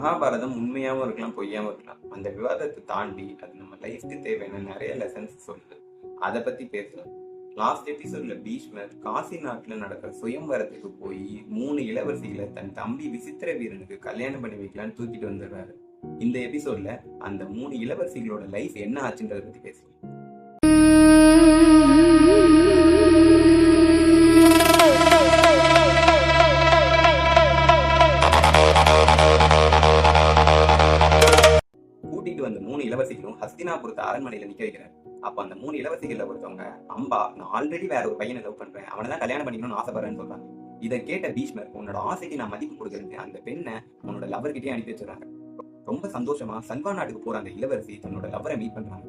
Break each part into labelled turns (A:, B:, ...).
A: மகாபாரதம் உண்மையாவும் இருக்கலாம், பொய்யாவும் இருக்கலாம். அந்த விவாதத்தை தாண்டி அது நம்ம லைஃப்க்கு தேவையான நிறைய லெசன்ஸ் சொல்லுது. அதை பத்தி பேசலாம். லாஸ்ட் எபிசோட்ல பீஷ்மர் காசி நாட்டுல நடக்கிற சுயம்வரத்துக்கு போய் 3 இளவரசிகளை தன் தம்பி விசித்திர வீரனுக்கு கல்யாணம் பண்ணி வைக்கலான்னு தூக்கிட்டு வந்துடுறாரு. இந்த எபிசோட்ல அந்த 3 இளவரசிகளோட லைஃப் என்ன ஆச்சுன்றதை பத்தி பேசலாம். கூட்டிட்டு வந்த 3 இளவரசிகளும் ஹஸ்தினாபுரத்து அரண்மனையில நிக்க வைக்கிறார். அப்ப அந்த 3 இளவரசிகள்ல ஒருத்தவங்க, அம்பா, நான் ஆல்ரெடி வேற ஒரு பையனை லவ் பண்றேன், அவனை தான் கல்யாணம் பண்ணிக்கணும்னு ஆசைப்படுறேன்னு சொல்றாங்க. இதை கேட்ட பீஷ்மர், உன்னோட ஆசைக்கு நான் மதிப்பு கொடுக்கறது அந்த பெண்ணை உன்னோட லவர்கிட்டே அனுப்பி வச்சிடறாங்க. ரொம்ப சந்தோஷமா சல்வா நாட்டுக்கு போற அந்த இளவரசி தன்னோட லவரை மீட் பண்றாங்க.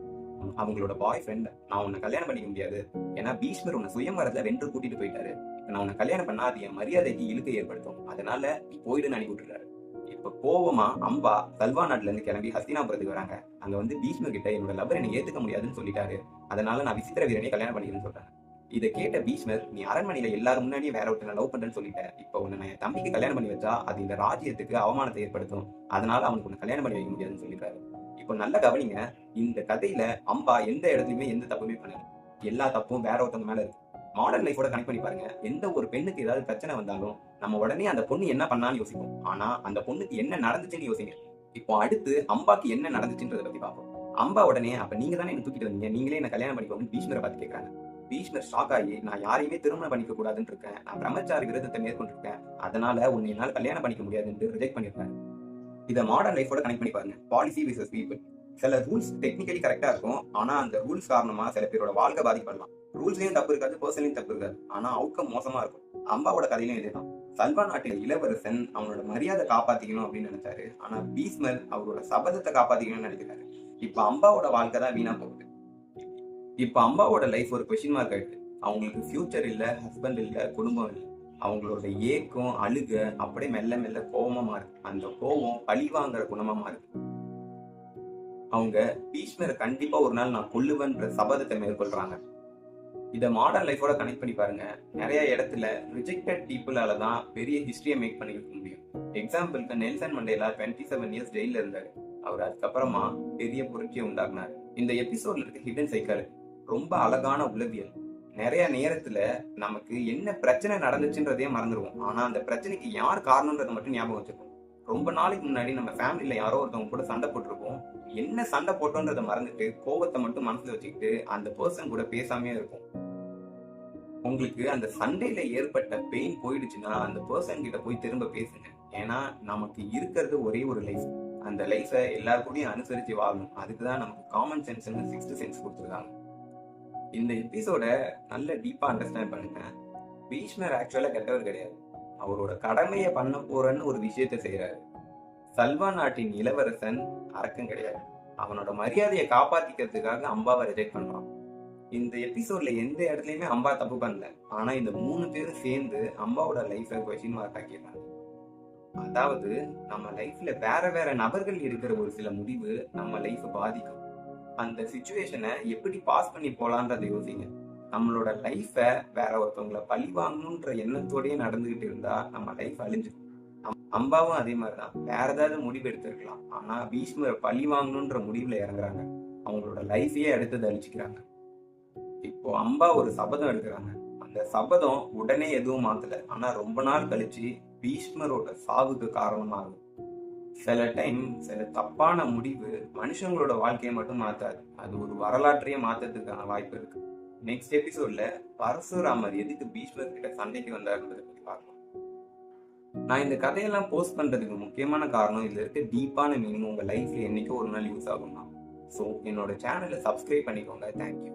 A: அவங்களோட பாய் ஃப்ரெண்ட், நான் உன்னை கல்யாணம் பண்ணிக்க முடியாது, ஏன்னா பீஷ்மர் உன்னை சுயம்வரத்துல வென்று கூட்டிட்டு போயிட்டாரு, நான் உன்னை கல்யாணம் பண்ணா அது என் மரியாதைக்கு இழுக்கை ஏற்படுத்தும், அதனால நீ போயிடுன்னு அனுப்பி விட்டுறாரு. இப்ப கோவமா அம்பா சல்வா நாட்டுல இருந்து கிளம்பி ஹஸ்தினாபுரத்துக்கு வராங்க. அங்க வந்து பீஷ்மர் கிட்ட என்னோட லவர் என்னை ஏத்துக்க முடியாதுன்னு சொல்லிட்டாரு, அதனால நான் விசித்திர வீரனை கல்யாணம் பண்ணிக்கிறேன்னு சொல்றாங்க. இதை கேட்ட பீஷ்மர், நீ அரண்மனையில எல்லாரும் முன்னாடியே வேற ஒருத்தனை லவ் பண்றேன்னு சொல்லிட்டேன், இப்ப உன்னை நான் என் தம்பிக்கு கல்யாணம் பண்ணி வச்சா அது இந்த ராஜ்யத்துக்கு அவமானத்தை ஏற்படுத்தும், அதனால அவனுக்கு உன்னை கல்யாணம் பண்ணி வைக்க முடியாதுன்னு சொல்லிட்டாரு. இப்போ நல்ல கவனிங்க, இந்த கதையில அம்பா எந்த இடத்துலயுமே எந்த தப்புமே பண்ணல. எல்லா தப்பும் வேற ஒருத்தவங்க மேல இருக்கு. மாடர்ன் லைஃபோட கனெக்ட் பண்ணி பாருங்க. எந்த ஒரு பெண்ணுக்கு ஏதாவது பிரச்சனை வந்தாலும் நம்ம உடனே அந்த பொண்ணு என்ன பண்ணான்னு யோசிப்போம், ஆனா அந்த பொண்ணுக்கு என்ன நடந்துச்சுன்னு யோசிங்க. இப்போ அடுத்து அம்பாக்கு என்ன நடந்துச்சுன்றதை பத்தி பார்ப்போம். அம்பா உடனே, அப்ப நீங்க தானே என்ன தூக்கிட்டு வந்தீங்க, நீங்களே என்ன கல்யாணம் பண்ணிக்கோங்கன்னு பீஷ்மரை பார்த்து கேட்கறாங்க. பீஷ்மர் ஷாக் ஆகி, நான் யாரையுமே திருமணம் பண்ணிக்க கூடாதுன்னு இருக்கேன், நான் பிரம்மச்சாரி விரதத்தை மேற்கொண்டிருக்கேன், அதனால உன்னை என்னால் கல்யாணம் பண்ணிக்க முடியாதுன்னு ரிஜெக்ட் பண்ணிருக்காங்க. இதை மாடர்ன் லைஃபோட கனெக்ட் பண்ணி பாருங்க. Policy versus people. சில ரூல்ஸ் டெக்னிக்கலி கரெக்டா இருக்கும், ஆனா அந்த ரூல்ஸ் காரணமா சில பேரோட வாழ்க்கை பாதிக்கப்படலாம். ரூல்ஸ்லயும் தப்பு இருக்காது, பர்சன்லயும் தப்பு இருக்காது, ஆனா அவுட்கம் மோசமா இருக்கும். அம்பாவோட கதையிலும் இதுதான். சல்வா நாட்டில் இளவரசன் அவனோட மரியாதை காப்பாத்திக்கணும் அப்படின்னு நினைச்சாரு, ஆனா பீஷ்மர் அவரோட சபதத்தை காப்பாத்திக்கணும்னு நினைக்கிறாரு. இப்ப அம்பாவோட வாழ்க்கை தான் வீணா போகுது. இப்ப அம்பாவோட லைஃப் ஒரு கொஸ்டின் மார்க் ஆயிடுது. அவங்களுக்கு ஃபியூச்சர் இல்ல, ஹஸ்பண்ட் இல்ல, குடும்பம் இல்ல. அவங்களோட ஏக்கம், அழுக அப்படியே மெல்ல மெல்ல கோபமா மாறுது. அந்த கோபம் பழி வாங்குற குணமா மாறுது. அவங்க பீஷ்மரை கண்டிப்பா ஒரு நாள் நான் கொல்லுவேன்ற சபதத்தை மேற்கொள்றாங்க. இதை மாடர்ன் லைஃபோட கனெக்ட் பண்ணி பாருங்க. நிறைய இடத்துல ரிஜெக்டட் பீப்புளால தான் பெரிய ஹிஸ்டரியை மேக் பண்ணிக்க முடியும். எக்ஸாம்பிளுக்கு நெல்சன் மண்டேலா 27 இயர்ஸ் ஜெயில இருந்தாரு. அவர் அதுக்கப்புறமா பெரிய புரட்சியை உண்டாக்குனாரு. இந்த எபிசோட்ல இருக்க ஹிடன் சைக்காலஜி ரொம்ப அழகான உளவியல். நிறைய நேரத்துல நமக்கு என்ன பிரச்சனை நடந்துச்சுன்றதே மறந்துடுவோம், ஆனா அந்த பிரச்சனைக்கு யார் காரணம்ன்றதை மட்டும் ஞாபகம் வச்சிருக்கோம். ரொம்ப நாளைக்கு முன்னாடி நம்ம ஃபேமிலியில யாரோ ஒருத்தவங்க கூட சண்டை போட்டிருப்போம், என்ன சண்டை போட்டோன்றதை மறந்துட்டு கோவத்தை மட்டும் மனசுல வச்சுக்கிட்டு அந்த பர்சன் கூட பேசாமே இருக்கும். உங்களுக்கு அந்த சண்டையில ஏற்பட்ட பெயின் போயிடுச்சுன்னா அந்த பர்சன் கிட்ட போய் திரும்ப பேசுங்க. ஏன்னா நமக்கு இருக்கிறது ஒரே ஒரு லைஃப். அந்த லைஃபை எல்லாருக்கூடையும் அனுசரிச்சு வாழணும். அதுக்குதான் நமக்கு காமன் சென்ஸ், 6th சென்ஸ் கொடுத்துருக்காங்க. இந்த எபிசோட நல்ல டீப்பா அண்டர்ஸ்டாண்ட் பண்ணுங்க. பீஷ்மர் ஆக்சுவலா கெட்டவர் கிடையாது, அவரோட கடமையை பண்ண போறன்னு ஒரு விஷயத்த செய்யறாரு. சல்வா நாட்டின் இளவரசன் அரக்கன் கிடையாது, அவனோட மரியாதையை காப்பாத்திக்கிறதுக்காக அம்பாவை ரிஜெக்ட் பண்றான். இந்த எபிசோட்ல எந்த இடத்துலயுமே அம்பா தப்பு பண்ணல, ஆனா இந்த 3 பேரும் சேர்ந்து அம்பாவோட லைஃபை கொஸ்டின் மார்க் ஆக்கிடுறாங்க. அதாவது நம்ம லைஃப்ல வேற வேற நபர்கள் இருக்கிற ஒரு சில முடிவு நம்ம லைஃப் பாதிக்கும். அந்த சிச்சுவேஷனை எப்படி பாஸ் பண்ணி போலான்றதை யோசிங்க. நம்மளோட லைஃபை வேற ஒருத்தவங்களை பழி வாங்கணுன்ற எண்ணத்தோடய நடந்துகிட்டு இருந்தா நம்ம லைஃப் அழிஞ்சிடும். அம்பாவும் அதே மாதிரிதான், வேற ஏதாவது முடிவு எடுத்திருக்கலாம், ஆனா பீஷ்மர் பழி வாங்கணுன்ற முடிவுல இறங்குறாங்க, அவங்களோட லைஃபையே அடுத்தது அழிச்சுக்கிறாங்க. இப்போ அம்பா ஒரு சபதம் எடுக்கிறாங்க. அந்த சபதம் உடனே எதுவும் மாத்தல, ஆனா ரொம்ப நாள் கழிச்சு பீஷ்மரோட சாவுக்கு காரணமாகும். சில டைம் சில தப்பான முடிவு மனுஷங்களோட வாழ்க்கையை மட்டும் மாத்தாது, அது ஒரு வரலாற்றையே மாத்ததுக்கான வாய்ப்பு இருக்கு. நெக்ஸ்ட் எபிசோட்ல பரசுராமர் எதுக்கு பீஷ்மர் கிட்ட சண்டைக்கு வந்தாருன்றதை பத்தி பார்க்கலாம். நான் இந்த கதையெல்லாம் போஸ்ட் பண்றதுக்கு முக்கியமான காரணம், இதுல இருக்க டீப்பான மீனிங் உங்க லைஃப்ல என்னைக்கோ ஒரு நாள் யூஸ் ஆகும் தான். ஸோ என்னோட சேனலை சப்ஸ்கிரைப் பண்ணிக்கோங்க. தேங்க்யூ.